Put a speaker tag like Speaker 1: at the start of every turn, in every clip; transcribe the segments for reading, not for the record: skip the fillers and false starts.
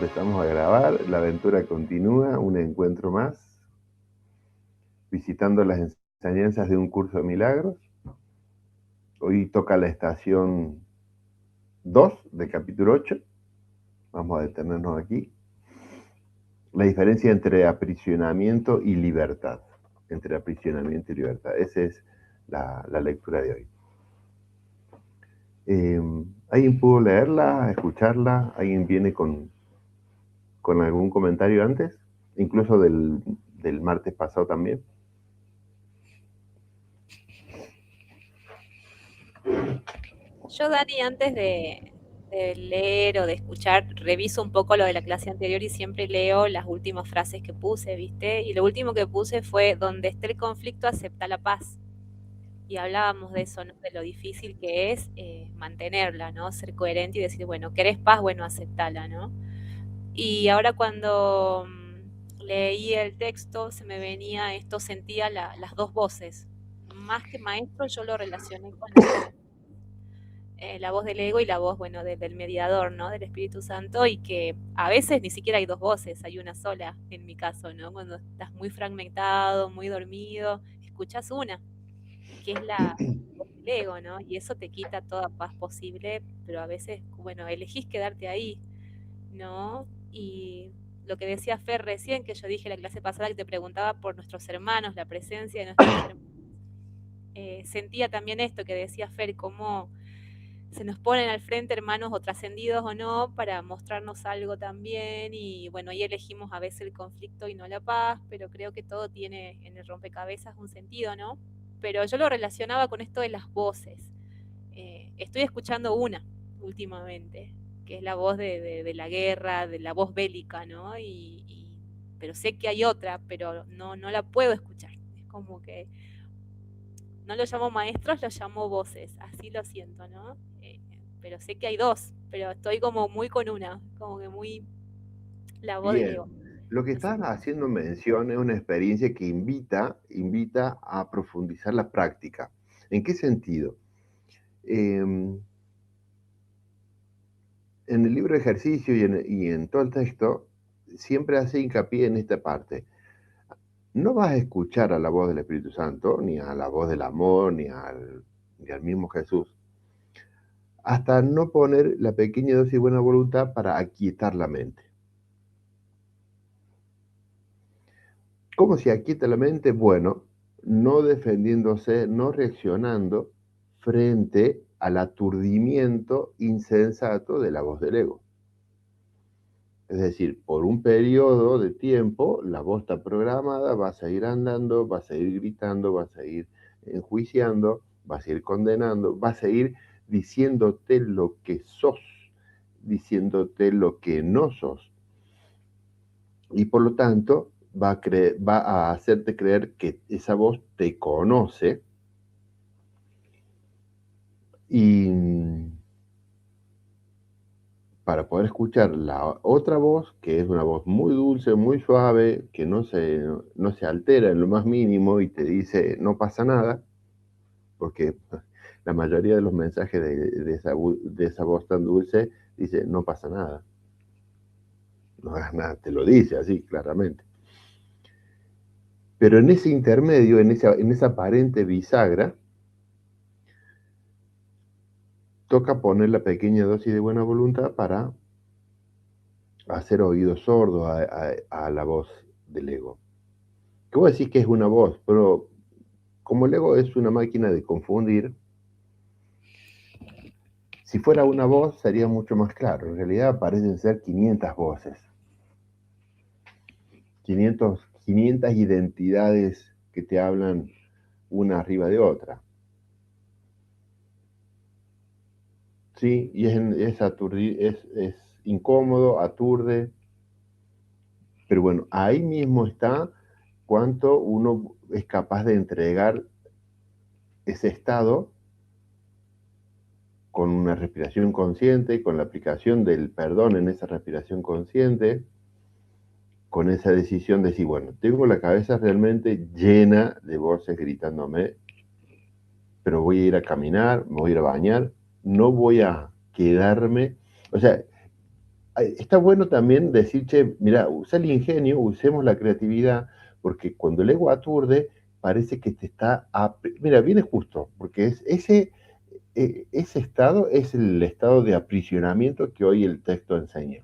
Speaker 1: empezamos a grabar, la aventura continúa, un encuentro más, visitando las enseñanzas de un curso de milagros. Hoy toca la estación 2 del capítulo 8. Vamos a detenernos aquí. La diferencia entre aprisionamiento y libertad. Entre aprisionamiento y libertad. Esa es la lectura de hoy. ¿Alguien pudo leerla, escucharla? ¿Alguien viene con algún comentario antes? Incluso del martes pasado también.
Speaker 2: Yo, Dani, antes de leer o de escuchar, reviso un poco lo de la clase anterior y siempre leo las últimas frases que puse, ¿viste? Y lo último que puse fue: donde esté el conflicto, acepta la paz. Y hablábamos de eso, ¿no? De lo difícil que es mantenerla, ¿no? Ser coherente y decir, bueno, ¿querés paz? Bueno, aceptala, ¿no? Y ahora cuando leí el texto, se me venía esto, sentía las dos voces. Más que maestro, yo lo relacioné con la voz del ego y la voz, bueno, del mediador, ¿no? Del Espíritu Santo, y que a veces ni siquiera hay dos voces, hay una sola, en mi caso, ¿no? Cuando estás muy fragmentado, muy dormido, escuchas una, que es la voz del ego, ¿no? Y eso te quita toda paz posible, pero a veces, bueno, elegís quedarte ahí, ¿no? Y lo que decía Fer recién, que yo dije en la clase pasada, que te preguntaba por nuestros hermanos, la presencia de nuestros hermanos, sentía también esto que decía Fer, cómo se nos ponen al frente, hermanos o trascendidos o no, para mostrarnos algo también. Y bueno, ahí elegimos a veces el conflicto y no la paz, pero creo que todo tiene en el rompecabezas un sentido, ¿no? Pero yo lo relacionaba con esto de las voces. Estoy escuchando una últimamente, que es la voz de la guerra, de la voz bélica, ¿no? Pero sé que hay otra, pero no la puedo escuchar. Es como que no lo llamo maestros, lo llamo voces, así lo siento, ¿no? Pero sé que hay dos, pero estoy como muy con una, como que muy la voz del ego.
Speaker 1: Bien, lo que
Speaker 2: No sé.
Speaker 1: estás haciendo mención es una experiencia que invita a profundizar la práctica. ¿En qué sentido? En el libro de ejercicio y en todo el texto, siempre hace hincapié en esta parte. No vas a escuchar a la voz del Espíritu Santo, ni a la voz del amor, ni al mismo Jesús, hasta no poner la pequeña dosis de buena voluntad para aquietar la mente. ¿Cómo se aquieta la mente? Bueno, no defendiéndose, no reaccionando frente al aturdimiento insensato de la voz del ego. Es decir, por un periodo de tiempo, la voz está programada, vas a ir andando, vas a ir gritando, vas a ir enjuiciando, vas a ir condenando, vas a ir diciéndote lo que sos, diciéndote lo que no sos. Y por lo tanto, va a hacerte creer que esa voz te conoce y para poder escuchar la otra voz, que es una voz muy dulce, muy suave, que no se altera en lo más mínimo y te dice no pasa nada, porque la mayoría de los mensajes de esa voz tan dulce dice no pasa nada, no hagas nada, te lo dice así claramente. Pero en ese intermedio, en esa aparente bisagra, toca poner la pequeña dosis de buena voluntad para hacer oído sordo a la voz del ego. Que vos decís que es una voz, pero como el ego es una máquina de confundir, si fuera una voz sería mucho más claro. En realidad parecen ser 500 voces, 500 identidades que te hablan una arriba de otra. Sí, y es incómodo, aturde, pero bueno, ahí mismo está cuánto uno es capaz de entregar ese estado con una respiración consciente, con la aplicación del perdón en esa respiración consciente, con esa decisión de decir, bueno, tengo la cabeza realmente llena de voces gritándome, pero voy a ir a caminar, me voy a ir a bañar, no voy a quedarme, o sea, está bueno también decir, che, mira, usa el ingenio, usemos la creatividad, porque cuando el ego aturde, parece que te está... Mira, viene justo, porque ese estado es el estado de aprisionamiento que hoy el texto enseña.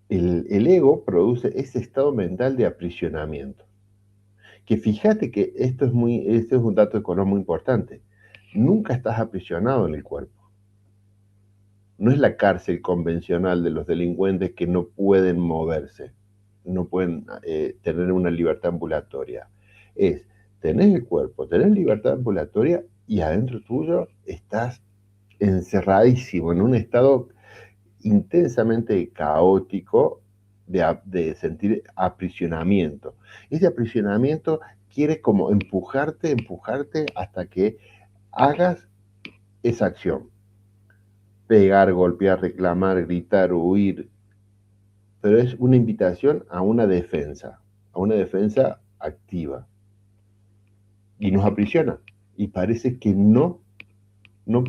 Speaker 1: El ego produce ese estado mental de aprisionamiento. Que fíjate que esto es un dato de color muy importante. Nunca estás aprisionado en el cuerpo. No es la cárcel convencional de los delincuentes que no pueden moverse, no pueden tener una libertad ambulatoria. Es, tenés el cuerpo, tenés libertad ambulatoria y adentro tuyo estás encerradísimo en un estado intensamente caótico de sentir aprisionamiento. Ese aprisionamiento quiere como empujarte hasta que hagas esa acción. Pegar, golpear, reclamar, gritar, huir, pero es una invitación a una defensa activa. Y nos aprisiona. Y parece que no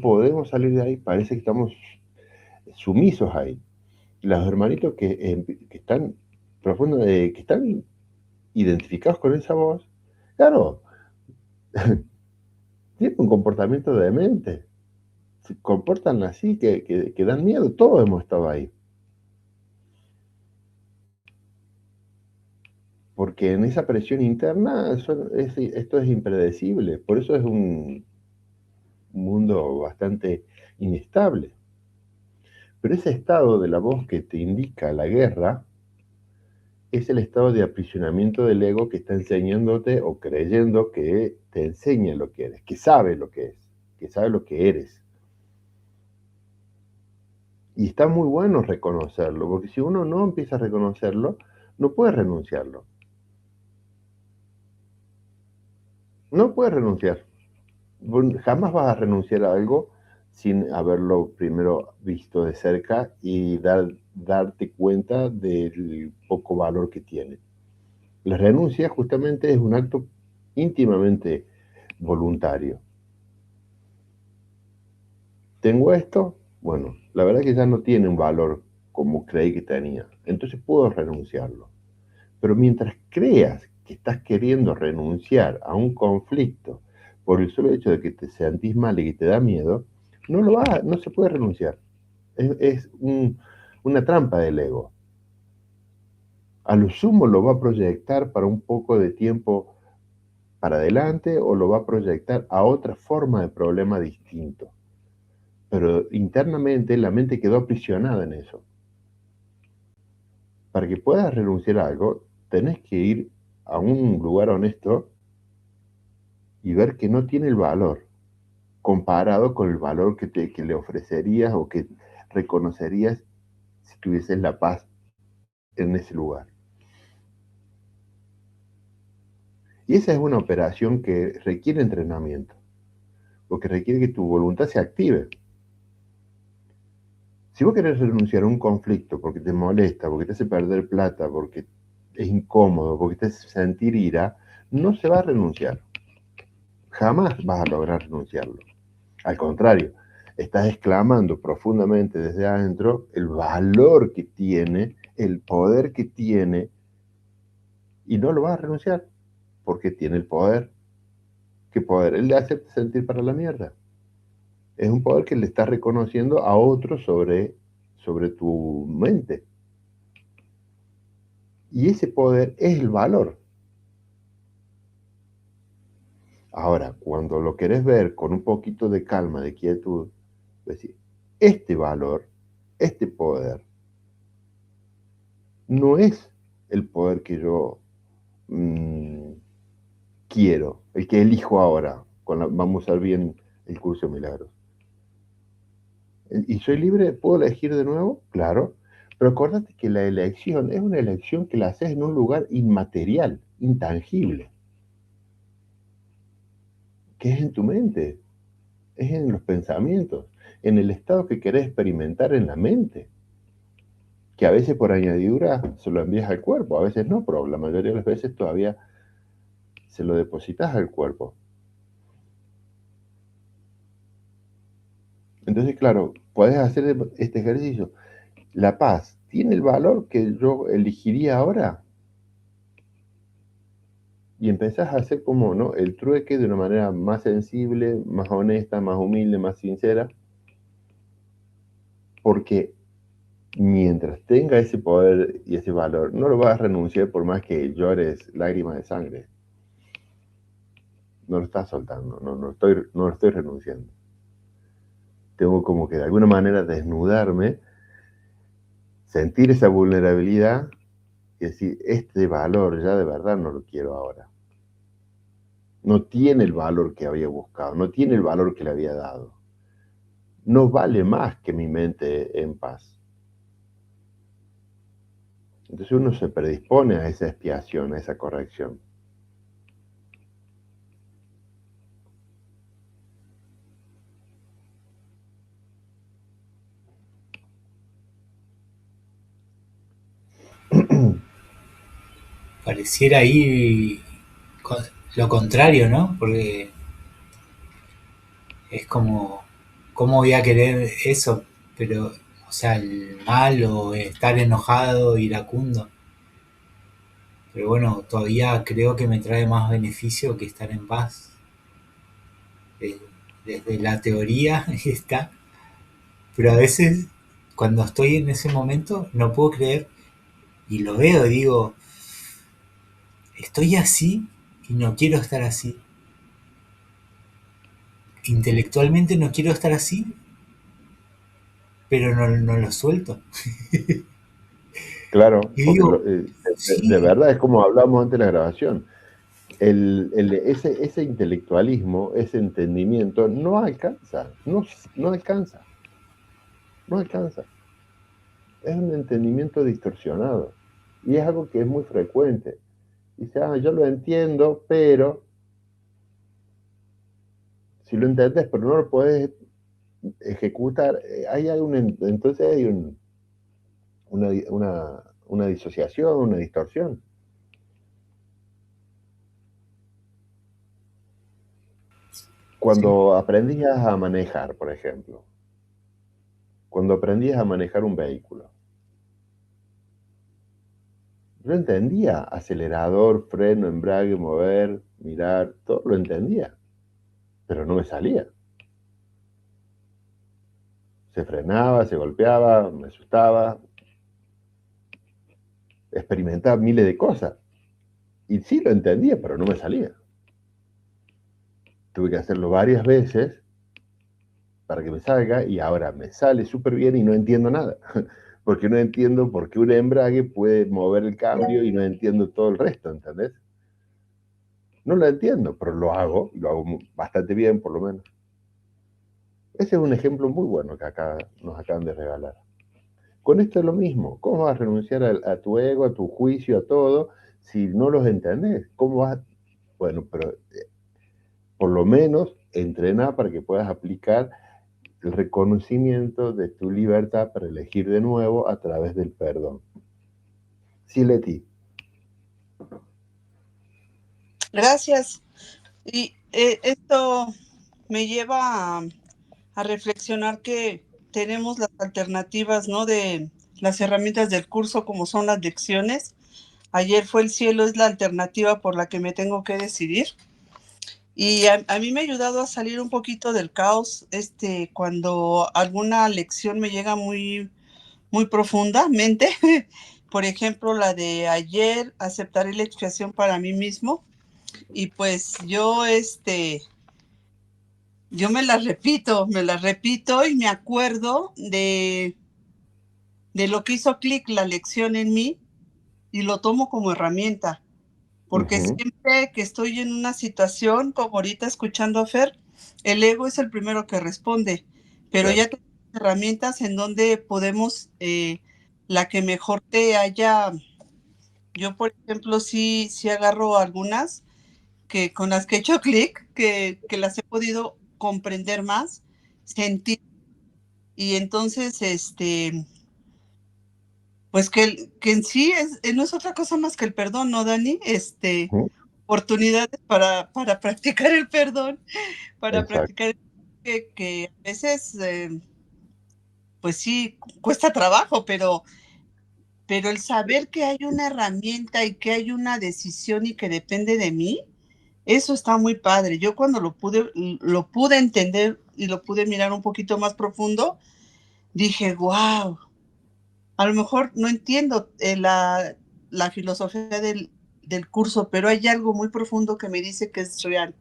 Speaker 1: podemos salir de ahí, parece que estamos sumisos ahí. Los hermanitos que están profundos, que están identificados con esa voz, claro, tienen un comportamiento demente. Se comportan así que dan miedo. Todos hemos estado ahí. Porque en esa presión interna esto es impredecible, por eso es un mundo bastante inestable. Pero ese estado de la voz que te indica la guerra es el estado de aprisionamiento del ego que está enseñándote o creyendo que te enseña lo que eres, que sabe lo que es, que sabe lo que eres. Y está muy bueno reconocerlo, porque si uno no empieza a reconocerlo, no puede renunciarlo. No puede renunciar. Jamás vas a renunciar a algo sin haberlo primero visto de cerca y darte cuenta del poco valor que tiene. La renuncia justamente es un acto íntimamente voluntario. ¿Tengo esto? Bueno, la verdad que ya no tiene un valor como creí que tenía. Entonces puedo renunciarlo. Pero mientras creas que estás queriendo renunciar a un conflicto por el solo hecho de que te sentís mal y que te da miedo, no se puede renunciar. Es una trampa del ego. A lo sumo lo va a proyectar para un poco de tiempo para adelante o lo va a proyectar a otra forma de problema distinto. Pero internamente la mente quedó aprisionada en eso. Para que puedas renunciar a algo, tenés que ir a un lugar honesto y ver que no tiene el valor comparado con el valor que le ofrecerías o que reconocerías si tuvieses la paz en ese lugar. Y esa es una operación que requiere entrenamiento, porque requiere que tu voluntad se active. Si vos querés renunciar a un conflicto porque te molesta, porque te hace perder plata, porque es incómodo, porque te hace sentir ira, no se va a renunciar. Jamás vas a lograr renunciarlo. Al contrario, estás exclamando profundamente desde adentro el valor que tiene, el poder que tiene, y no lo vas a renunciar, porque tiene el poder. ¿Qué poder? El de hacerte sentir para la mierda. Es un poder que le estás reconociendo a otro sobre tu mente. Y ese poder es el valor. Ahora, cuando lo querés ver con un poquito de calma, de quietud, decir, este valor, este poder, no es el poder que yo quiero, el que elijo ahora, vamos a ver bien el curso de milagros. ¿Y soy libre? ¿Puedo elegir de nuevo? Claro. Pero acuérdate que la elección es una elección que la haces en un lugar inmaterial, intangible, que es en tu mente, es en los pensamientos, en el estado que querés experimentar en la mente, que a veces por añadidura se lo envías al cuerpo, a veces no, pero la mayoría de las veces todavía se lo depositas al cuerpo. Entonces, claro, podés hacer este ejercicio. La paz, ¿tiene el valor que yo elegiría ahora? Y empezás a hacer como, ¿no? El trueque de una manera más sensible, más honesta, más humilde, más sincera, porque mientras tenga ese poder y ese valor, no lo vas a renunciar por más que llores lágrimas de sangre. No lo estás soltando, no lo estoy renunciando. Tengo como que de alguna manera desnudarme, sentir esa vulnerabilidad y decir, este valor ya de verdad no lo quiero ahora. No tiene el valor que había buscado, no tiene el valor que le había dado. No vale más que mi mente en paz. Entonces uno se predispone a esa expiación, a esa corrección.
Speaker 3: Pareciera ahí lo contrario, ¿no? Porque es como, ¿cómo voy a querer eso? Pero, o sea, el mal o estar enojado, iracundo. Pero bueno, todavía creo que me trae más beneficio que estar en paz. Eh, Desde la teoría está. Pero a veces, cuando estoy en ese momento, no puedo creer y lo veo, digo, estoy así y no quiero estar así. Intelectualmente no quiero estar así, pero no lo suelto.
Speaker 1: Claro,
Speaker 3: Y
Speaker 1: porque
Speaker 3: digo,
Speaker 1: de
Speaker 3: sí,
Speaker 1: verdad es como hablamos antes de la grabación. Ese intelectualismo, ese entendimiento, no alcanza, no alcanza, no alcanza. Es un entendimiento distorsionado. Y es algo que es muy frecuente. Dice, yo lo entiendo, pero si lo entendés, pero no lo podés ejecutar, entonces hay una disociación, una distorsión.
Speaker 3: sí,
Speaker 1: Cuando aprendías a manejar, por ejemplo, cuando aprendías a manejar un vehículo, yo entendía acelerador, freno, embrague, mover, mirar, todo lo entendía, pero no me salía. Se frenaba, se golpeaba, me asustaba, experimentaba miles de cosas. Y sí lo entendía, pero no me salía. Tuve que hacerlo varias veces para que me salga y ahora me sale súper bien y no entiendo nada. Porque no entiendo por qué un embrague puede mover el cambio y no entiendo todo el resto, ¿entendés? No lo entiendo, pero lo hago bastante bien por lo menos. Ese es un ejemplo muy bueno que acá nos acaban de regalar. Con esto es lo mismo. ¿Cómo vas a renunciar a tu ego, a tu juicio, a todo, si no los entendés? ¿Cómo vas a... Bueno, pero por lo menos entrenar para que puedas aplicar el reconocimiento de tu libertad para elegir de nuevo a través del perdón. Sí, Leti.
Speaker 4: Gracias. Y esto me lleva a reflexionar que tenemos las alternativas, ¿no? De las herramientas del curso, como son las lecciones. Ayer fue el cielo, es la alternativa por la que me tengo que decidir. Y a mí me ha ayudado a salir un poquito del caos, cuando alguna lección me llega muy, muy profundamente. Por ejemplo, la de ayer, aceptaré la expiación para mí mismo. Y pues yo me las repito y me acuerdo de lo que hizo clic la lección en mí y lo tomo como herramienta, porque
Speaker 1: Ujú,
Speaker 4: siempre que estoy en una situación, como ahorita escuchando a Fer, el ego es el primero que responde, pero
Speaker 1: claro.
Speaker 4: ya tenemos herramientas en donde podemos, la que mejor te haya, yo por ejemplo sí agarro algunas que con las que he hecho clic, que las he podido comprender más, sentir, y entonces, pues que en sí no es otra cosa más que el perdón, ¿no, Dani?
Speaker 1: Ujú,
Speaker 4: Oportunidades para practicar el perdón, para
Speaker 1: exacto.
Speaker 4: practicar. que a veces, pues sí, cuesta trabajo, pero el saber que hay una herramienta y que hay una decisión y que depende de mí, eso está muy padre. Yo cuando lo pude entender y lo pude mirar un poquito más profundo, dije, wow, a lo mejor no entiendo la filosofía del curso, pero hay algo muy profundo que me dice que es real,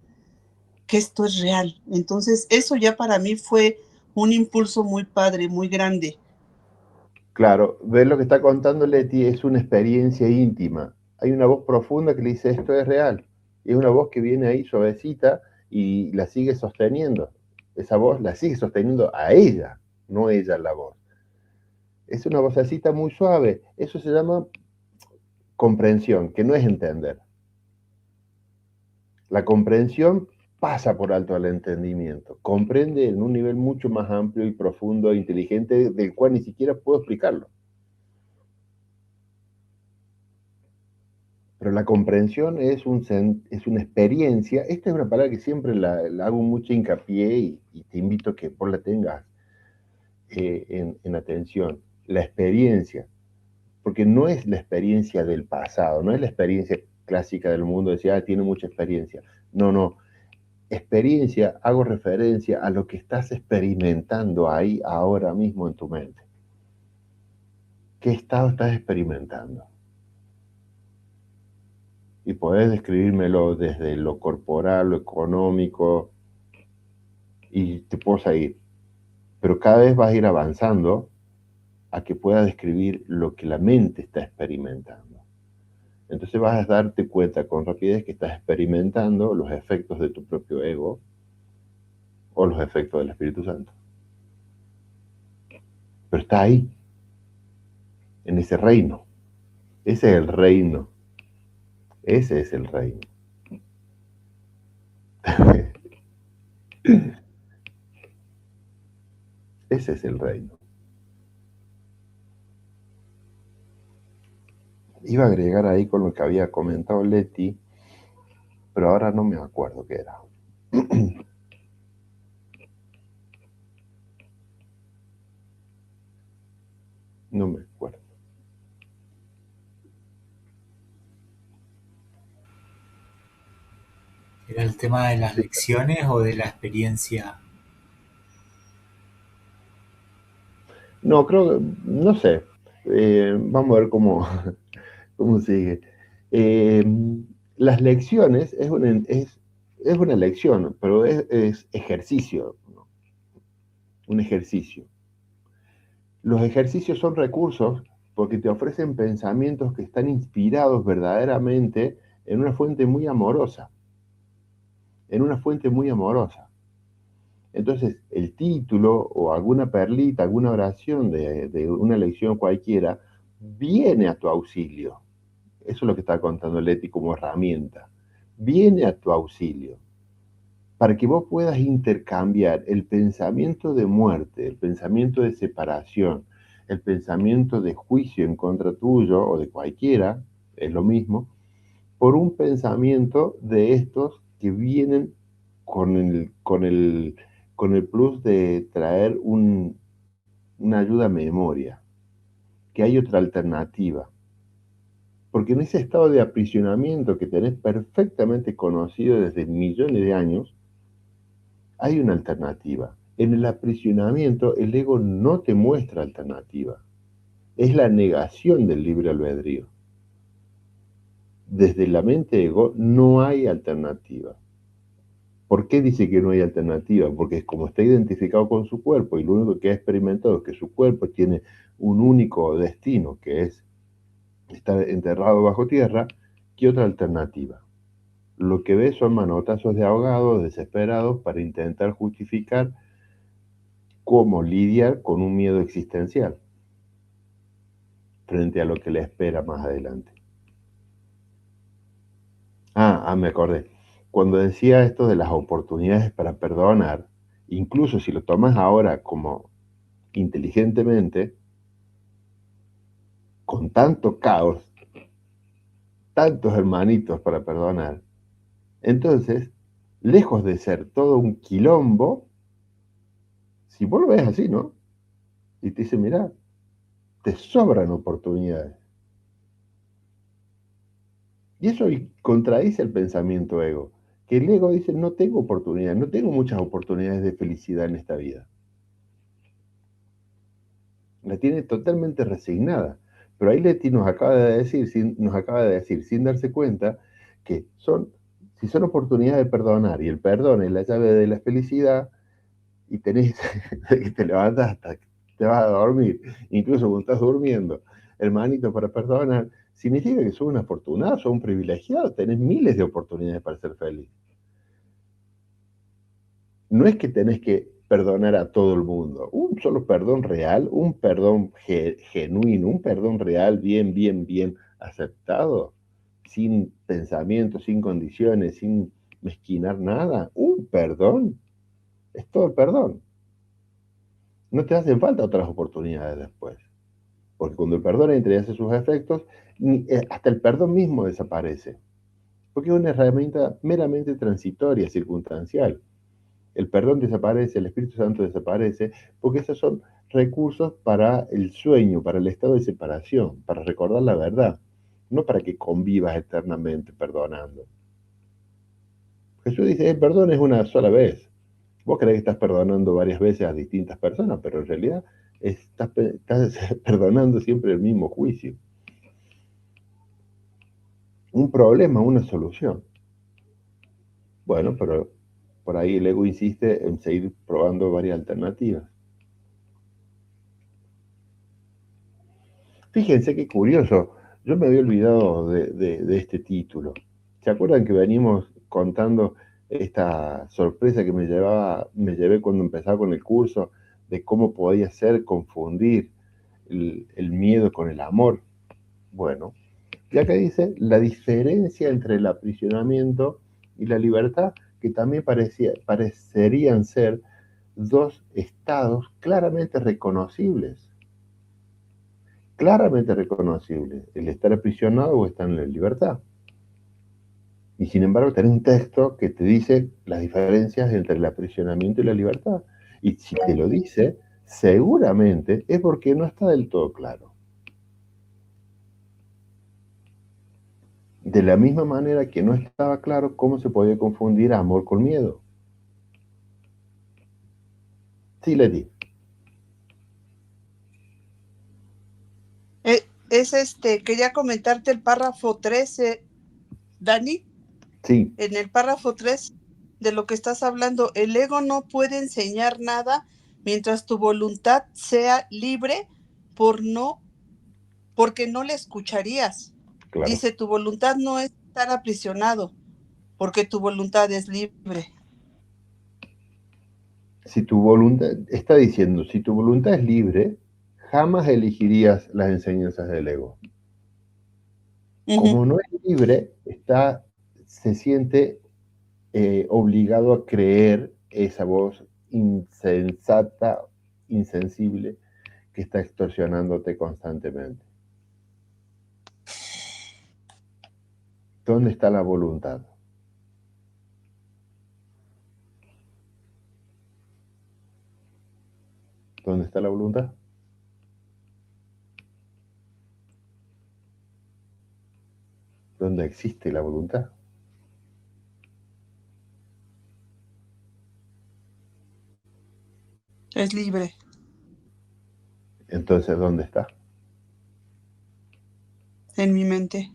Speaker 4: que esto es real. Entonces, eso ya para mí fue un impulso muy padre, muy grande.
Speaker 1: Claro, ver lo que está contando Leti es una experiencia íntima. Hay una voz profunda que le dice esto es real. Y es una voz que viene ahí suavecita y la sigue sosteniendo. Esa voz la sigue sosteniendo a ella, no ella la voz. Es una vocecita muy suave. Eso se llama comprensión, que no es entender. La comprensión pasa por alto al entendimiento. Comprende en un nivel mucho más amplio y profundo e inteligente del cual ni siquiera puedo explicarlo. Pero la comprensión es una experiencia. Esta es una palabra que siempre la hago mucho hincapié y te invito a que vos la tengas en atención. La experiencia, porque no es la experiencia del pasado, no es la experiencia clásica del mundo, decir, tiene mucha experiencia. No, no. Experiencia, hago referencia a lo que estás experimentando ahí ahora mismo en tu mente. ¿Qué estado estás experimentando? Y podés describírmelo desde lo corporal, lo económico, y te puedo seguir. Pero cada vez vas a ir avanzando a que puedas describir lo que la mente está experimentando. Entonces vas a darte cuenta con rapidez que estás experimentando los efectos de tu propio ego o los efectos del Espíritu Santo. Pero está ahí, en ese reino. Ese es el reino. Ese es el reino. Ese es el reino. Iba a agregar ahí con lo que había comentado Leti, pero ahora no me acuerdo qué era. No me acuerdo.
Speaker 3: ¿Era el tema de las lecciones o de la experiencia?
Speaker 1: No, creo que, no sé. Vamos a ver cómo, cómo sigue. Eh, las lecciones es una lección, pero es ejercicio, ¿no? Un ejercicio. Los ejercicios son recursos porque te ofrecen pensamientos que están inspirados verdaderamente en una fuente muy amorosa. En una fuente muy amorosa. Entonces, el título o alguna perlita, alguna oración de una lección cualquiera, viene a tu auxilio. Eso es lo que está contando Leti como herramienta. Viene a tu auxilio para que vos puedas intercambiar el pensamiento de muerte, el pensamiento de separación, el pensamiento de juicio en contra tuyo o de cualquiera, es lo mismo, por un pensamiento de estos que vienen con el plus de traer una ayuda a memoria, que hay otra alternativa. Porque en ese estado de aprisionamiento que tenés perfectamente conocido desde millones de años, hay una alternativa. En el aprisionamiento, el ego no te muestra alternativa. Es la negación del libre albedrío. Desde la mente ego no hay alternativa. ¿Por qué dice que no hay alternativa? Porque como está identificado con su cuerpo y lo único que ha experimentado es que su cuerpo tiene un único destino, que es estar enterrado bajo tierra, ¿qué otra alternativa? Lo que ve son manotazos de ahogados desesperados para intentar justificar cómo lidiar con un miedo existencial frente a lo que le espera más adelante. Me acordé. Cuando decía esto de las oportunidades para perdonar, incluso si lo tomas ahora como inteligentemente, con tanto caos, tantos hermanitos para perdonar, entonces, lejos de ser todo un quilombo, Si vos lo ves así, ¿no? Y te dice, mirá, te sobran oportunidades. Y eso contradice el pensamiento ego. Que el ego dice, no tengo oportunidades, no tengo muchas oportunidades de felicidad en esta vida. La tiene totalmente resignada. Pero ahí Leti nos acaba de decir, sin darse cuenta, que si son oportunidades de perdonar, y el perdón es la llave de la felicidad, y tenés que te levantas hasta que te vas a dormir, incluso cuando estás durmiendo, hermanito, para perdonar, significa que sos un afortunado, sos un privilegiado, tenés miles de oportunidades para ser feliz. No es que tenés que perdonar a todo el mundo. Un solo perdón real, un perdón genuino, un perdón real, bien aceptado, sin pensamiento, sin condiciones, sin mezquinar nada. Un perdón es todo el perdón. No te hacen falta otras oportunidades después. Porque cuando el perdón entra y hace sus efectos, hasta el perdón mismo desaparece. Porque es una herramienta meramente transitoria, circunstancial. El perdón desaparece, el Espíritu Santo desaparece, porque esos son recursos para el sueño, para el estado de separación, para recordar la verdad, no para que convivas eternamente perdonando. Jesús dice, el perdón es una sola vez. Vos creés que estás perdonando varias veces a distintas personas, pero en realidad estás perdonando siempre el mismo juicio. Un problema, una solución. Bueno, pero por ahí el ego insiste en seguir probando varias alternativas. Fíjense qué curioso, yo me había olvidado de este título. ¿Se acuerdan que venimos contando esta sorpresa que me llevé cuando empezaba con el curso, de cómo podía ser confundir el miedo con el amor? Bueno, y acá dice la diferencia entre el aprisionamiento y la libertad, que también parecerían ser dos estados claramente reconocibles, el estar aprisionado o estar en la libertad. Y sin embargo tenés un texto que te dice las diferencias entre el aprisionamiento y la libertad. Y si te lo dice, seguramente es porque no está del todo claro. De la misma manera que no estaba claro cómo se podía confundir amor con miedo. Sí, Leti.
Speaker 4: Quería comentarte el párrafo 13, Dani.
Speaker 1: Sí.
Speaker 4: En el párrafo 3 de lo que estás hablando, el ego no puede enseñar nada mientras tu voluntad sea libre porque no le escucharías.
Speaker 1: Claro.
Speaker 4: Dice, tu voluntad no es estar aprisionado, porque tu voluntad es libre.
Speaker 1: Si tu voluntad, está diciendo, si tu voluntad es libre, jamás elegirías las enseñanzas del ego. Como no es libre, se siente obligado a creer esa voz insensata, insensible, que está extorsionándote constantemente. ¿Dónde está la voluntad? ¿Dónde está la voluntad? ¿Dónde existe la voluntad?
Speaker 4: Es libre.
Speaker 1: Entonces, ¿dónde está?
Speaker 4: En mi mente.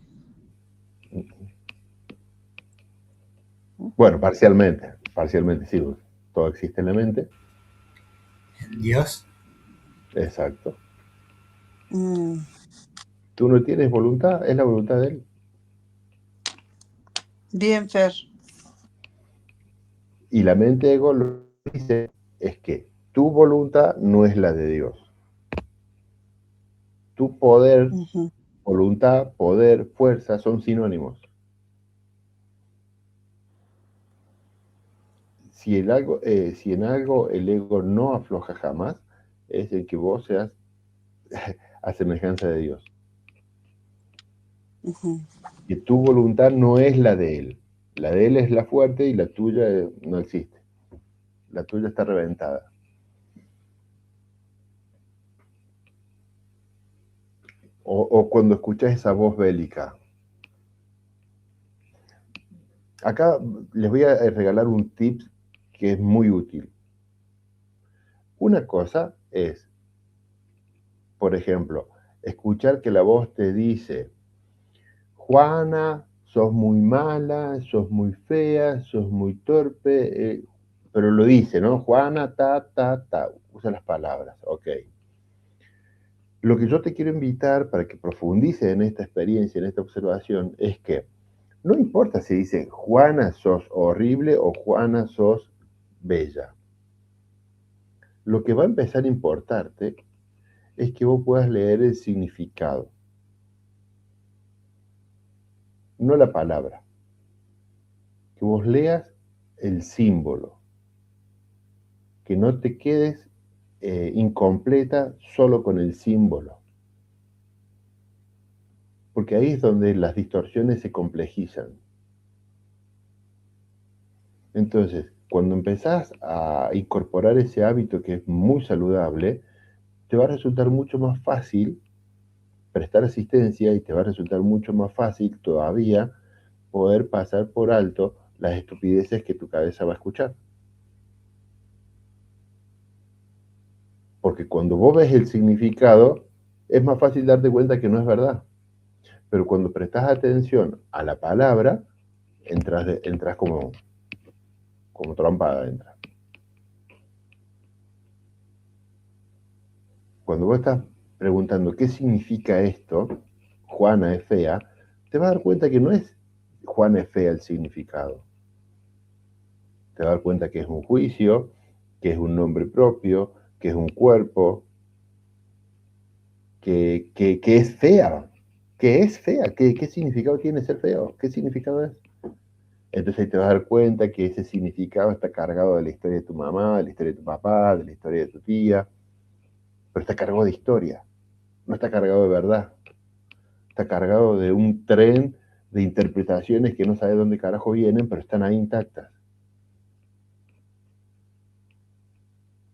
Speaker 1: Bueno, parcialmente sí, todo existe en la mente.
Speaker 3: Dios.
Speaker 1: Exacto. Tú no tienes voluntad, es la voluntad de Él.
Speaker 4: Bien, Fer.
Speaker 1: Y la mente ego lo que dice es que tu voluntad no es la de Dios. Tu poder, voluntad, poder, fuerza son sinónimos. Si en algo el ego no afloja jamás, es en que vos seas a semejanza de Dios. Que tu voluntad no es la de Él. La de Él es la fuerte y la tuya no existe. La tuya está reventada. cuando escuchas esa voz bélica? Acá les voy a regalar un tip que es muy útil. Una cosa es, por ejemplo, escuchar que la voz te dice: Juana, sos muy mala, sos muy fea, sos muy torpe, pero lo dice, ¿no? Juana, usa las palabras, ok. Lo que yo te quiero invitar para que profundices en esta experiencia, en esta observación, es que no importa si dice Juana, sos horrible o Juana, sos bella. Lo que va a empezar a importarte es que vos puedas leer el significado, no la palabra. Que vos leas el símbolo, que no te quedes incompleta solo con el símbolo, porque ahí es donde las distorsiones se complejizan. Entonces, cuando empezás a incorporar ese hábito que es muy saludable, te va a resultar mucho más fácil prestar asistencia y te va a resultar mucho más fácil todavía poder pasar por alto las estupideces que tu cabeza va a escuchar. Porque cuando vos ves el significado, es más fácil darte cuenta que no es verdad. Pero cuando prestas atención a la palabra, entras como trompada adentro. Cuando vos estás preguntando qué significa esto, Juana es fea, te vas a dar cuenta que no es Juana es fea el significado. Te vas a dar cuenta que es un juicio, que es un nombre propio, que es un cuerpo, que es fea. Que es fea. ¿Qué significado tiene ser feo? ¿Qué significado es? Entonces ahí te vas a dar cuenta que ese significado está cargado de la historia de tu mamá, de la historia de tu papá, de la historia de tu tía, pero está cargado de historia, no está cargado de verdad. Está cargado de un tren de interpretaciones que no sabes dónde carajo vienen, pero están ahí intactas.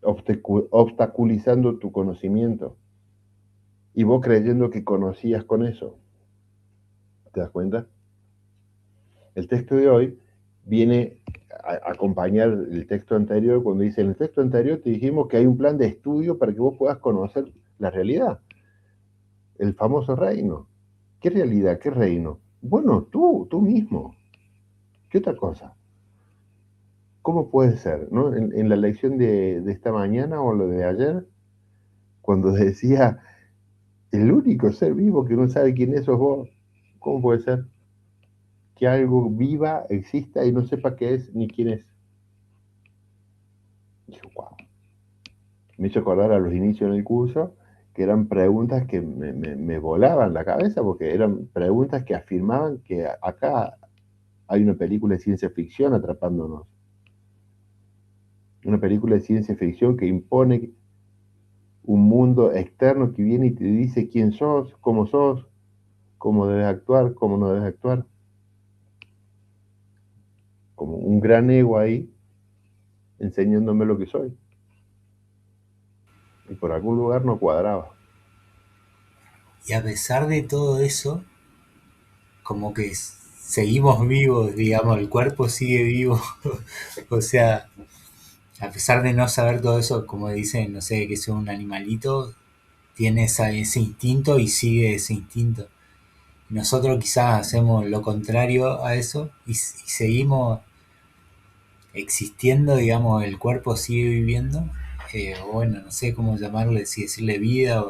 Speaker 1: Obstaculizando tu conocimiento. Y vos creyendo que conocías con eso. ¿Te das cuenta? El texto de hoy viene a acompañar el texto anterior cuando dice, en el texto anterior te dijimos que hay un plan de estudio para que vos puedas conocer la realidad. El famoso reino. ¿Qué realidad? ¿Qué reino? Bueno, tú mismo. ¿Qué otra cosa? ¿Cómo puede ser? ¿No? En la lección de esta mañana o lo de ayer, cuando decía, el único ser vivo que no sabe quién es sos vos, ¿cómo puede ser? Que algo viva, exista y no sepa qué es ni quién es. Dije, wow. Me hizo acordar a los inicios del curso, que eran preguntas que me volaban la cabeza, porque eran preguntas que afirmaban que acá hay una película de ciencia ficción atrapándonos. Una película de ciencia ficción que impone un mundo externo que viene y te dice quién sos, cómo debes actuar, cómo no debes actuar. Como un gran ego ahí enseñándome lo que soy. Y por algún lugar no cuadraba.
Speaker 3: Y a pesar de todo eso, como que seguimos vivos, digamos, el cuerpo sigue vivo. O sea, a pesar de no saber todo eso, como dicen, no sé, que sea un animalito, tiene ese instinto y sigue ese instinto. Nosotros quizás hacemos lo contrario a eso y seguimos existiendo, digamos, el cuerpo sigue viviendo, o bueno, no sé cómo llamarle, si decirle vida,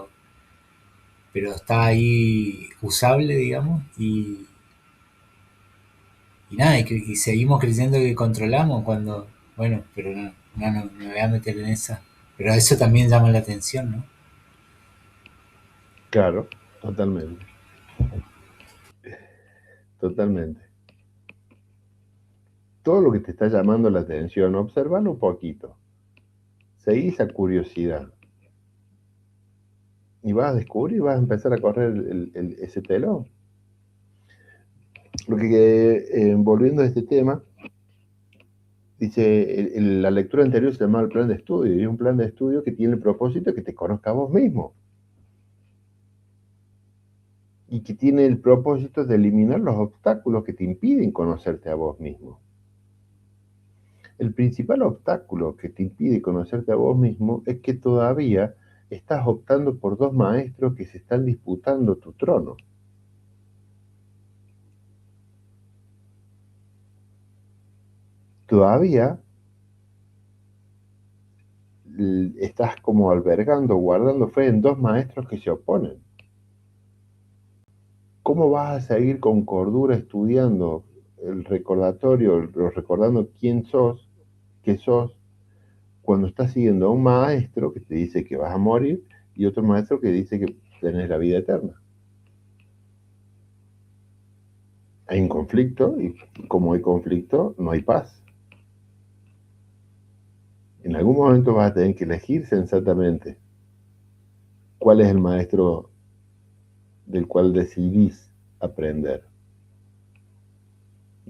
Speaker 3: pero está ahí usable, digamos, y nada, y seguimos creyendo que controlamos cuando, bueno, pero no me voy a meter en esa. Pero eso también llama la atención, ¿no?
Speaker 1: Claro, totalmente. Totalmente. Todo lo que te está llamando la atención, observalo un poquito. Seguí esa curiosidad. Y vas a descubrir, vas a empezar a correr ese telón. Lo que, volviendo a este tema, dice, la lectura anterior se llamaba el plan de estudio, y es un plan de estudio que tiene el propósito de que te conozcas vos mismo. y que tiene el propósito de eliminar los obstáculos que te impiden conocerte a vos mismo. El principal obstáculo que te impide conocerte a vos mismo es que todavía estás optando por dos maestros que se están disputando tu trono. Todavía estás como albergando, guardando fe en dos maestros que se oponen. ¿Cómo vas a seguir con cordura estudiando el recordatorio, recordando quién sos, qué sos, cuando estás siguiendo a un maestro que te dice que vas a morir y otro maestro que dice que tenés la vida eterna? Hay un conflicto y como hay conflicto, no hay paz. En algún momento vas a tener que elegir sensatamente cuál es el maestro del cual decidís aprender.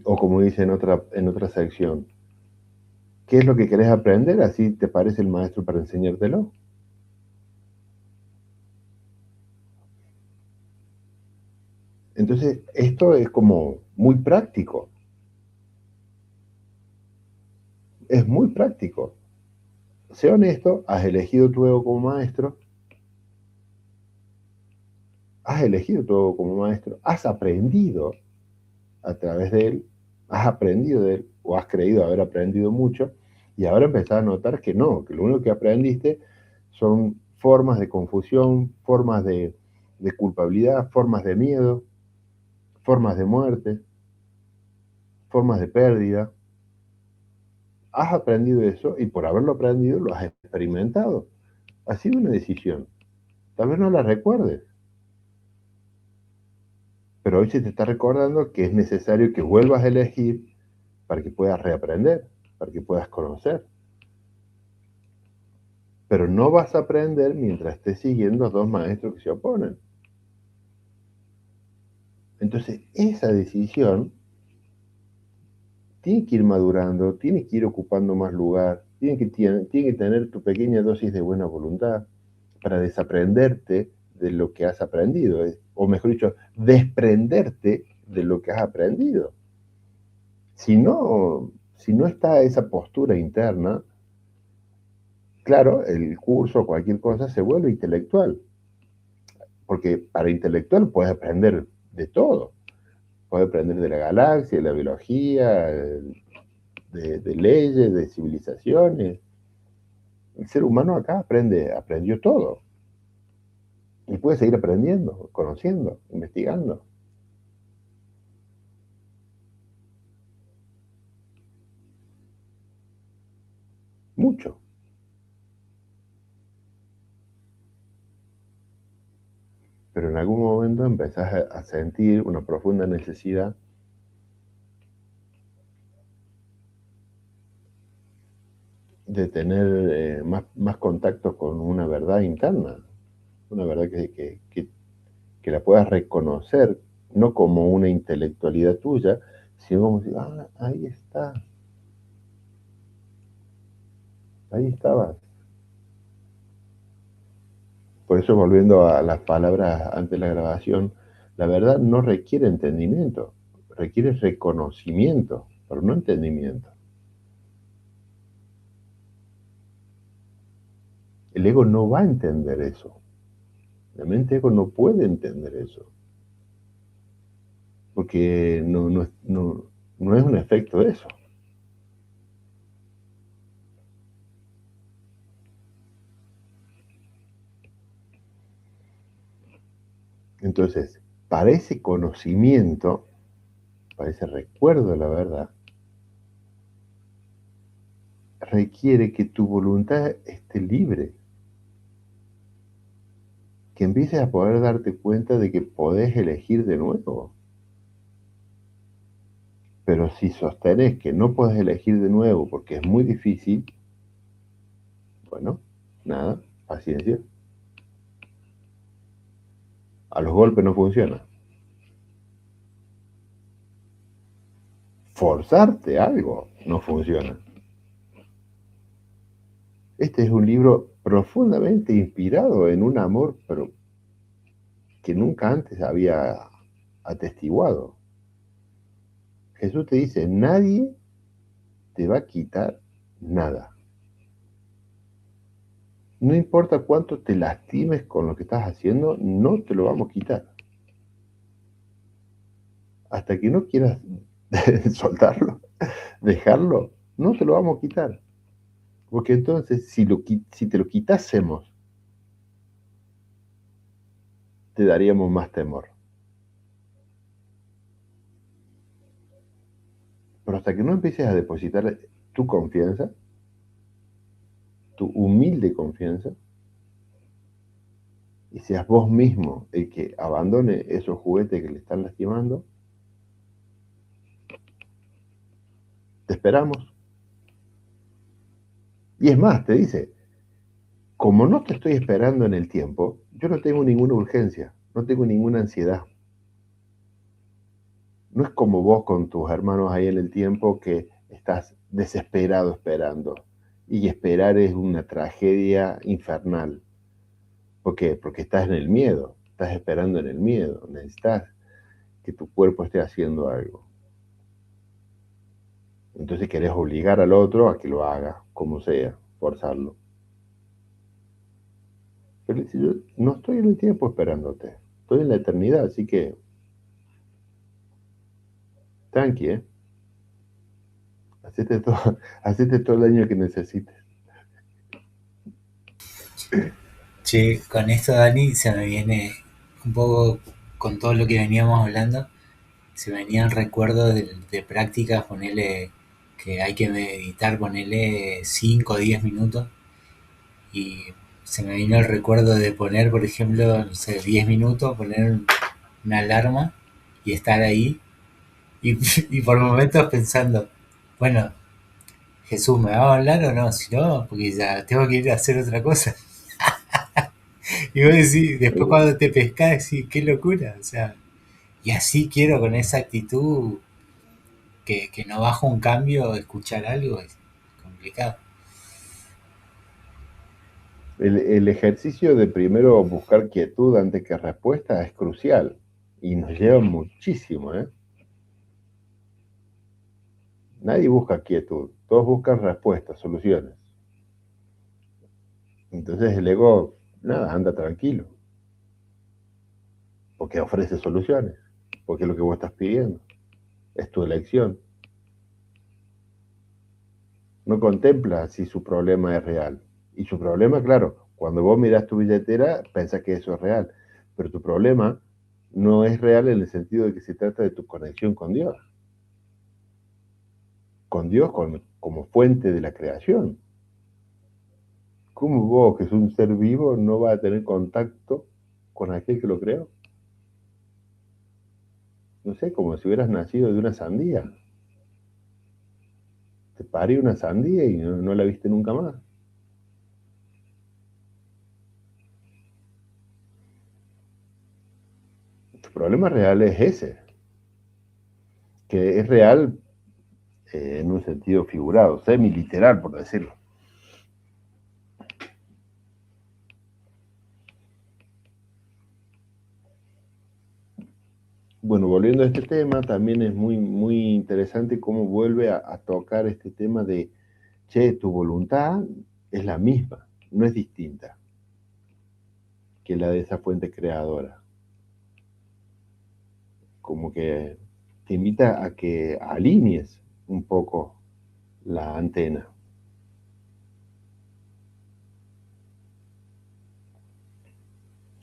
Speaker 1: O como dice en otra sección, ¿qué es lo que querés aprender? Así te parece el maestro para enseñártelo. Entonces, esto es como muy práctico. Es muy práctico. Sé honesto, has elegido tu ego como maestro, has elegido tu ego como maestro, has aprendido a través de él, has aprendido de él o has creído haber aprendido mucho y ahora empezás a notar que no, que lo único que aprendiste son formas de confusión, formas de culpabilidad, formas de miedo, formas de muerte, formas de pérdida. Has aprendido eso y por haberlo aprendido lo has experimentado. Ha sido una decisión. Tal vez no la recuerdes, pero hoy se te está recordando que es necesario que vuelvas a elegir para que puedas reaprender, para que puedas conocer. Pero no vas a aprender mientras estés siguiendo a dos maestros que se oponen. Entonces, esa decisión tiene que ir madurando, tiene que ir ocupando más lugar, tiene que tener tu pequeña dosis de buena voluntad para desaprenderte de lo que has aprendido, o mejor dicho, desprenderte de lo que has aprendido. Si no está esa postura interna, claro, el curso o cualquier cosa se vuelve intelectual, porque para intelectual puedes aprender de todo. Puedes aprender de la galaxia, de la biología, de leyes, de civilizaciones. El ser humano acá aprendió todo. Y puede seguir aprendiendo, conociendo, investigando. Mucho. Pero en algún momento empezás a sentir una profunda necesidad de tener más contacto con una verdad interna, una verdad que la puedas reconocer, no como una intelectualidad tuya, sino como si, ahí está, ahí estabas. Por eso, volviendo a las palabras antes de la grabación, la verdad no requiere entendimiento, requiere reconocimiento, pero no entendimiento. El ego no va a entender eso. La mente ego no puede entender eso. Porque no es un efecto de eso. Entonces, para ese conocimiento, para ese recuerdo de la verdad, requiere que tu voluntad esté libre. Que empieces a poder darte cuenta de que podés elegir de nuevo. Pero si sostenés que no podés elegir de nuevo porque es muy difícil, bueno, nada, paciencia. A los golpes no funciona. Forzarte algo no funciona. Este es un libro profundamente inspirado en un amor que nunca antes había atestiguado. Jesús te dice, nadie te va a quitar nada. No importa cuánto te lastimes con lo que estás haciendo, no te lo vamos a quitar. Hasta que no quieras soltarlo, dejarlo, no te lo vamos a quitar. Porque entonces, si te lo quitásemos, te daríamos más temor. Pero hasta que no empieces a depositar tu confianza, tu humilde confianza, y seas vos mismo el que abandone esos juguetes que le están lastimando, te esperamos. Y es más, te dice, como no te estoy esperando en el tiempo, yo no tengo ninguna urgencia, no tengo ninguna ansiedad. No es como vos con tus hermanos ahí en el tiempo que estás desesperado esperando. Y esperar es una tragedia infernal. ¿Por qué? Porque estás en el miedo, estás esperando en el miedo, necesitas que tu cuerpo esté haciendo algo. Entonces querés obligar al otro a que lo haga, como sea, forzarlo. Pero si yo no estoy en el tiempo esperándote, estoy en la eternidad, así que tranqui, ¿eh? Hacete todo el daño que necesites.
Speaker 3: Che, con esto, Dani, se me viene un poco con todo lo que veníamos hablando, se me venía el recuerdo de prácticas, ponerle que hay que meditar, ponerle 5 o 10 minutos, y se me vino el recuerdo de poner, por ejemplo, no sé, 10 minutos, poner una alarma y estar ahí, y, y por momentos pensando, bueno, Jesús, ¿me va a hablar o no? Si no, porque ya tengo que ir a hacer otra cosa. Y vos decís, después cuando te pescás, decís, qué locura, o sea, y así quiero con esa actitud que no bajo un cambio, escuchar algo es complicado.
Speaker 1: El ejercicio de primero buscar quietud antes que respuesta es crucial y nos lleva muchísimo, ¿eh? Nadie busca quietud, todos buscan respuestas, soluciones. Entonces el ego, nada, anda tranquilo, porque ofrece soluciones, porque es lo que vos estás pidiendo, es tu elección. No contempla si su problema es real. Y su problema, claro, cuando vos mirás tu billetera, pensás que eso es real, pero tu problema no es real en el sentido de que se trata de tu conexión con Dios, como fuente de la creación. ¿Cómo vos, que es un ser vivo, no va a tener contacto con aquel que lo creó? No sé, como si hubieras nacido de una sandía. Te parió una sandía y no la viste nunca más. Tu problema real es ese, que es real en un sentido figurado, semi-literal, por decirlo. Bueno, volviendo a este tema, también es muy, muy interesante cómo vuelve a tocar este tema de, che, tu voluntad es la misma, no es distinta que la de esa fuente creadora. Como que te invita a que alinees un poco la antena.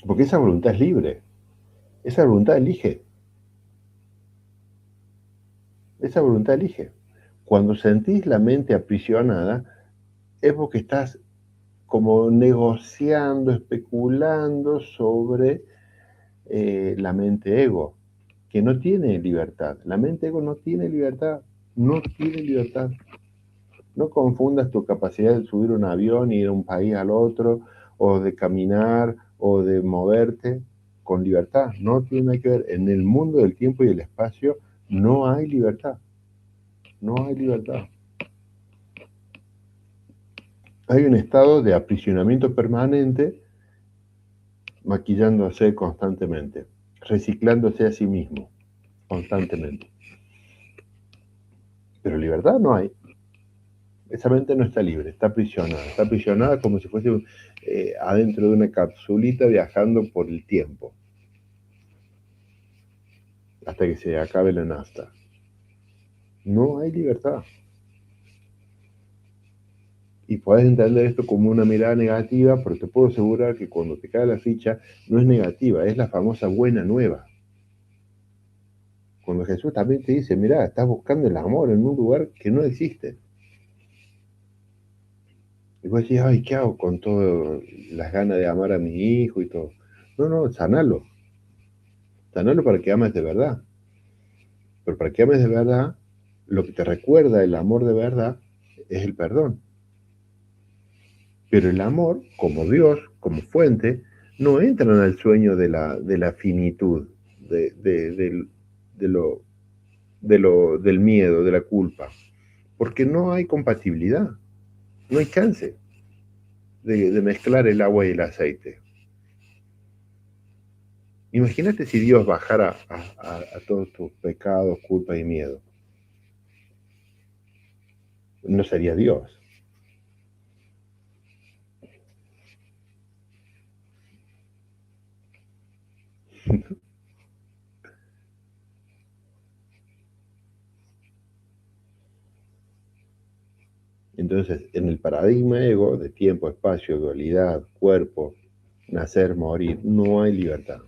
Speaker 1: Porque esa voluntad es libre, esa voluntad elige, esa voluntad elige. Cuando sentís la mente aprisionada, es porque estás como negociando, especulando sobre la mente ego, que no tiene libertad. La mente ego no tiene libertad, no tiene libertad. No confundas tu capacidad de subir un avión y ir de un país al otro, o de caminar, o de moverte con libertad. No tiene nada que ver. En el mundo del tiempo y el espacio no hay libertad. No hay libertad. Hay un estado de aprisionamiento permanente maquillándose constantemente, reciclándose a sí mismo constantemente. Pero libertad no hay. Esa mente no está libre, está aprisionada como si fuese adentro de una capsulita viajando por el tiempo, hasta que se acabe la nafta. No hay libertad. Y podés entender esto como una mirada negativa, pero te puedo asegurar que cuando te cae la ficha, no es negativa, es la famosa buena nueva. Cuando Jesús también te dice, mirá, estás buscando el amor en un lugar que no existe. Y vos decís, ay, ¿qué hago con todas las ganas de amar a mi hijo y todo? No, sanalo. Sanalo para que ames de verdad. Pero para que ames de verdad, lo que te recuerda el amor de verdad es el perdón. Pero el amor, como Dios, como fuente, no entra en el sueño de la finitud, del miedo, de la culpa. Porque no hay compatibilidad, no hay chance de mezclar el agua y el aceite. Imagínate si Dios bajara a todos tus pecados, culpa y miedo. No sería Dios. Entonces, en el paradigma ego de tiempo, espacio, dualidad, cuerpo, nacer, morir, no hay libertad.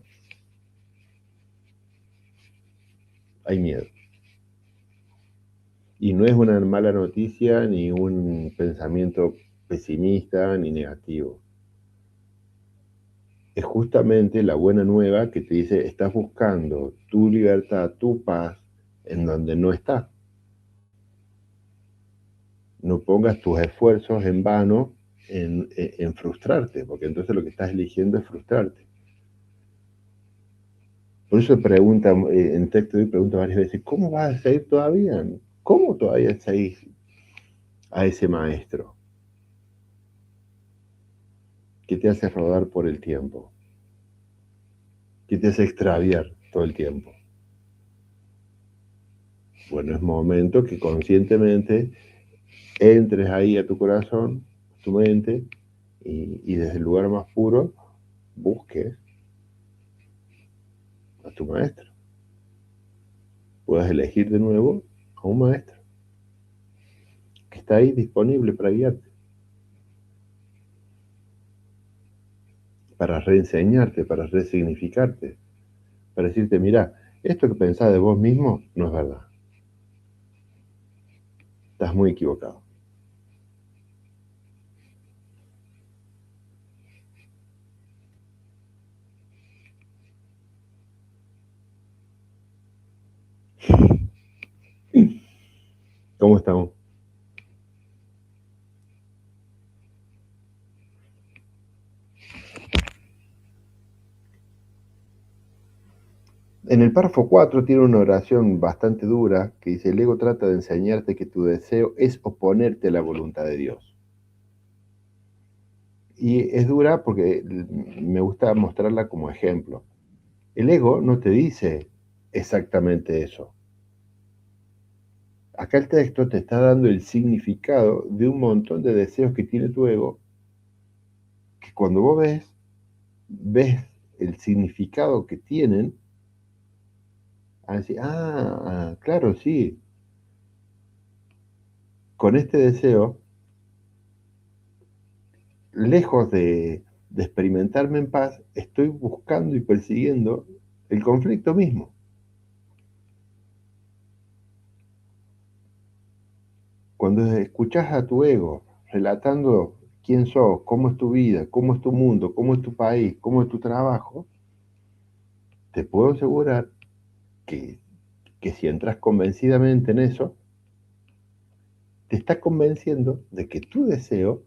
Speaker 1: Hay miedo. Y no es una mala noticia ni un pensamiento pesimista ni negativo. Es justamente la buena nueva que te dice, estás buscando tu libertad, tu paz, en donde no está. No pongas tus esfuerzos en vano en frustrarte, porque entonces lo que estás eligiendo es frustrarte. Por eso pregunta, en texto de hoy pregunta varias veces, ¿cómo vas a seguir todavía? ¿Cómo todavía seguís a ese maestro que te hace rodar por el tiempo? Que te hace extraviar todo el tiempo. Bueno, es momento que conscientemente entres ahí a tu corazón, tu mente, y desde el lugar más puro busques a tu maestro. Puedes elegir de nuevo a un maestro que está ahí disponible para guiarte, para reenseñarte, para resignificarte, para decirte, mira, esto que pensás de vos mismo no es verdad. Estás muy equivocado. ¿Cómo estamos? En el párrafo 4 tiene una oración bastante dura que dice, el ego trata de enseñarte que tu deseo es oponerte a la voluntad de Dios. Y es dura porque me gusta mostrarla como ejemplo. El ego no te dice exactamente eso. Acá el texto te está dando el significado de un montón de deseos que tiene tu ego, que cuando vos ves el significado que tienen, a decir, claro, sí, con este deseo, lejos de experimentarme en paz, estoy buscando y persiguiendo el conflicto mismo. Cuando escuchás a tu ego relatando quién sos, cómo es tu vida, cómo es tu mundo, cómo es tu país, cómo es tu trabajo, te puedo asegurar que si entras convencidamente en eso, te está convenciendo de que tu deseo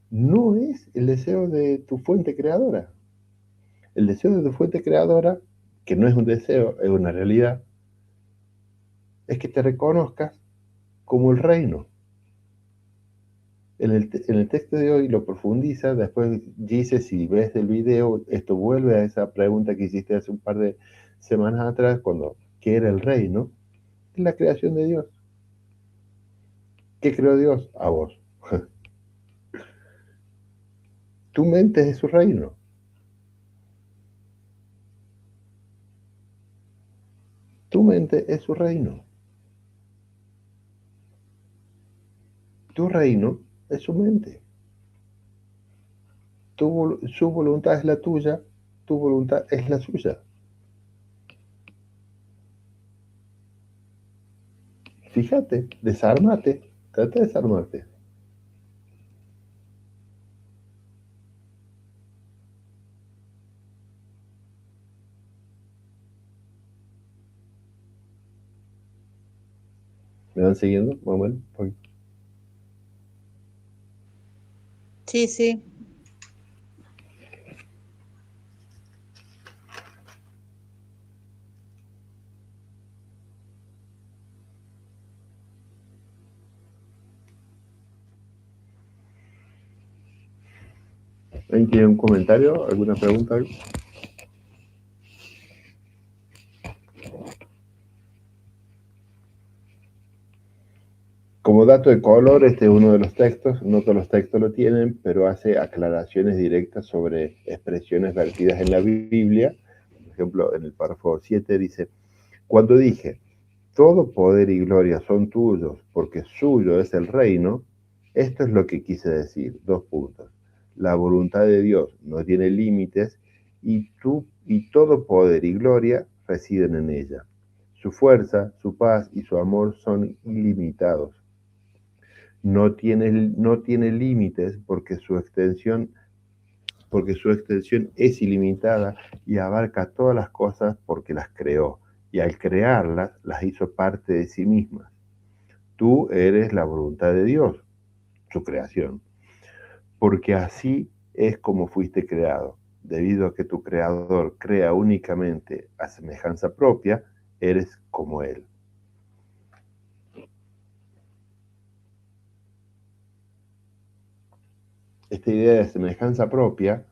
Speaker 1: no es el deseo de tu fuente creadora. El deseo de tu fuente creadora, que no es un deseo, es una realidad, es que te reconozcas como el reino. En el texto de hoy lo profundiza, después dice, si ves el video, esto vuelve a esa pregunta que hiciste hace un par de semanas atrás, ¿qué era el reino? Es la creación de Dios. ¿Qué creó Dios? A vos. Tu mente es su reino. Tu mente es su reino. Tu reino es su mente. Su voluntad es la tuya, tu voluntad es la suya. Fíjate, desármate, trata de desarmarte. ¿Me van siguiendo? Manuel?
Speaker 5: Sí, sí.
Speaker 1: ¿Alguien tiene un comentario? ¿Alguna pregunta? Como dato de color, este es uno de los textos, no todos los textos lo tienen, pero hace aclaraciones directas sobre expresiones vertidas en la Biblia. Por ejemplo, en el párrafo 7 dice, cuando dije, todo poder y gloria son tuyos, porque suyo es el reino, esto es lo que quise decir, 2 puntos. La voluntad de Dios no tiene límites y todo poder y gloria residen en ella. Su fuerza, su paz y su amor son ilimitados. No tiene límites porque su extensión es ilimitada y abarca todas las cosas porque las creó, y al crearlas, las hizo parte de sí mismas. Tú eres la voluntad de Dios, su creación, porque así es como fuiste creado. Debido a que tu creador crea únicamente a semejanza propia, eres como él. Esta idea de semejanza propia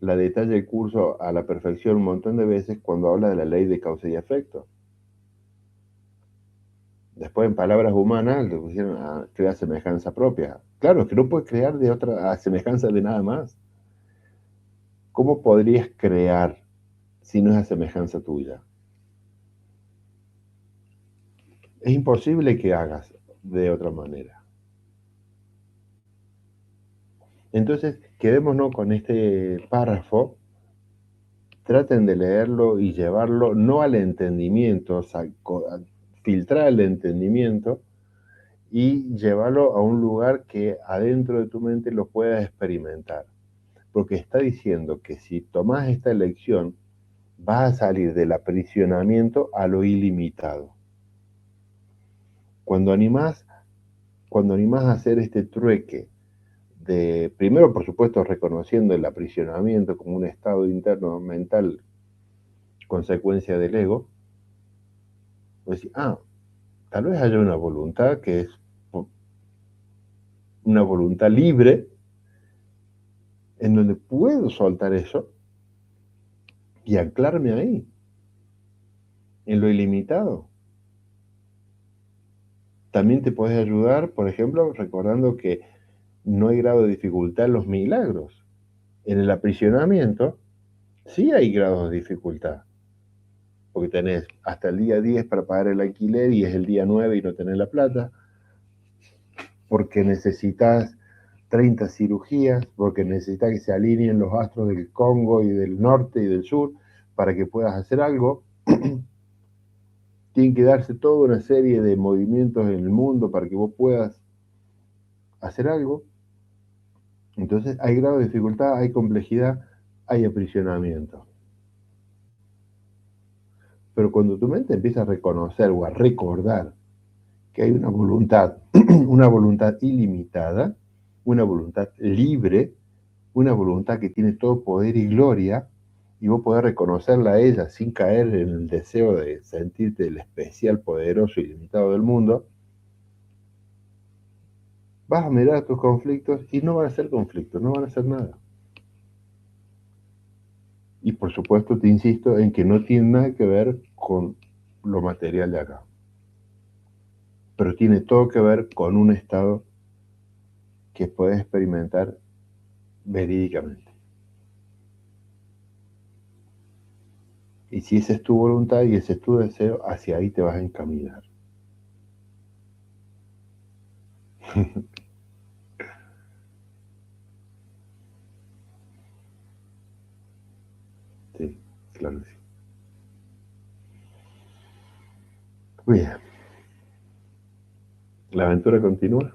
Speaker 1: la detalla el curso a la perfección un montón de veces cuando habla de la ley de causa y efecto. Después, en palabras humanas, le pusieron a crear semejanza propia. Claro, es que no puedes crear de otra semejanza de nada más. ¿Cómo podrías crear si no es a semejanza tuya? Es imposible que hagas de otra manera. Entonces, quedémonos con este párrafo. Traten de leerlo y llevarlo no al entendimiento, o sea, filtrar el entendimiento y llevarlo a un lugar que adentro de tu mente lo puedas experimentar. Porque está diciendo que si tomas esta elección, vas a salir del aprisionamiento a lo ilimitado. Cuando animás a hacer este trueque de, primero por supuesto reconociendo el aprisionamiento como un estado interno mental consecuencia del ego, pues decir, tal vez haya una voluntad que es una voluntad libre en donde puedo soltar eso y anclarme ahí, en lo ilimitado. También te puedes ayudar, por ejemplo, recordando que no hay grado de dificultad en los milagros. En el aprisionamiento sí hay grados de dificultad, porque tenés hasta el día 10 para pagar el alquiler y es el día 9 y no tenés la plata, porque necesitas 30 cirugías, porque necesitas que se alineen los astros del Congo y del norte y del sur para que puedas hacer algo. Tiene que darse toda una serie de movimientos en el mundo para que vos puedas hacer algo. Entonces hay grado de dificultad, hay complejidad, hay aprisionamiento. Pero cuando tu mente empieza a reconocer o a recordar que hay una voluntad ilimitada, una voluntad libre, una voluntad que tiene todo poder y gloria, y vos podés reconocerla a ella sin caer en el deseo de sentirte el especial, poderoso y limitado del mundo, Vas a mirar tus conflictos y no van a ser conflictos, no van a ser nada. Y por supuesto te insisto en que no tiene nada que ver con lo material de acá, pero tiene todo que ver con un estado que puedes experimentar verídicamente. Y si esa es tu voluntad y ese es tu deseo, hacia ahí te vas a encaminar. Sí, claro que sí. Muy bien. La aventura continúa.